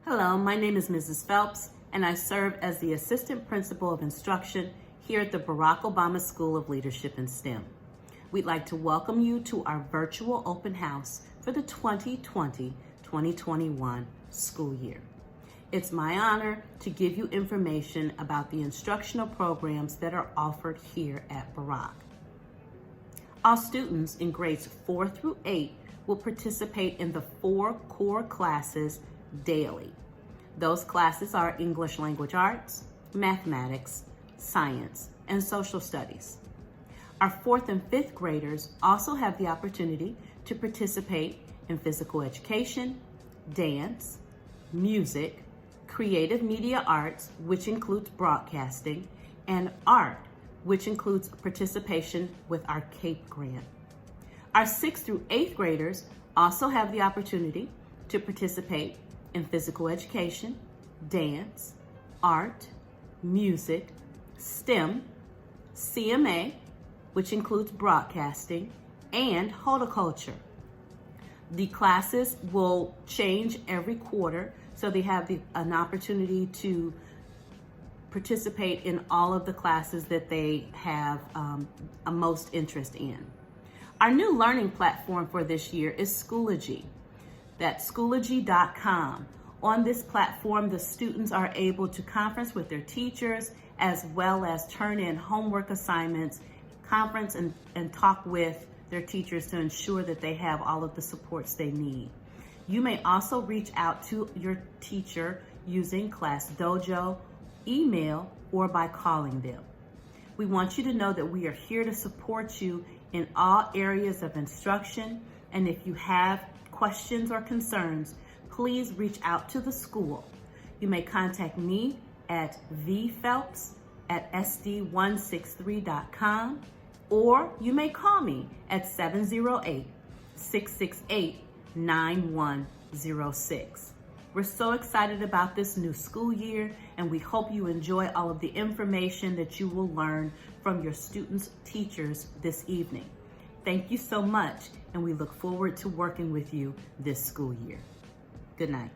Hello, my name is Mrs. Phelps, and I serve as the Assistant Principal of Instruction here at the Barack Obama School of Leadership in STEM. We'd like to welcome you to our virtual open house for the 2020-2021 school year. It's my honor to give you information about the instructional programs that are offered here at Barack. All students in grades 4 through 8 will participate in the 4 core classes daily. Those classes are English Language Arts, Mathematics, Science, and Social Studies. Our 4th and 5th graders also have the opportunity to participate in Physical Education, Dance, Music, Creative Media Arts, which includes broadcasting, and Art, which includes participation with our CAPE grant. Our 6th through 8th graders also have the opportunity to participate in Physical Education, Dance, Art, Music, STEM, CMA, which includes broadcasting, and horticulture. The classes will change every quarter, so they have an opportunity to participate in all of the classes that they have a most interest in. Our new learning platform for this year is Schoology. That's Schoology.com. On this platform, the students are able to conference with their teachers as well as turn in homework assignments, conference and talk with their teachers to ensure that they have all of the supports they need. You may also reach out to your teacher using Class Dojo, email, or by calling them. We want you to know that we are here to support you in all areas of instruction, and if you have questions or concerns, please reach out to the school. You may contact me at vphelps@sd163.com, or you may call me at 708-668-9106. We're so excited about this new school year, and we hope you enjoy all of the information that you will learn from your students' teachers this evening. Thank you so much, and we look forward to working with you this school year. Good night.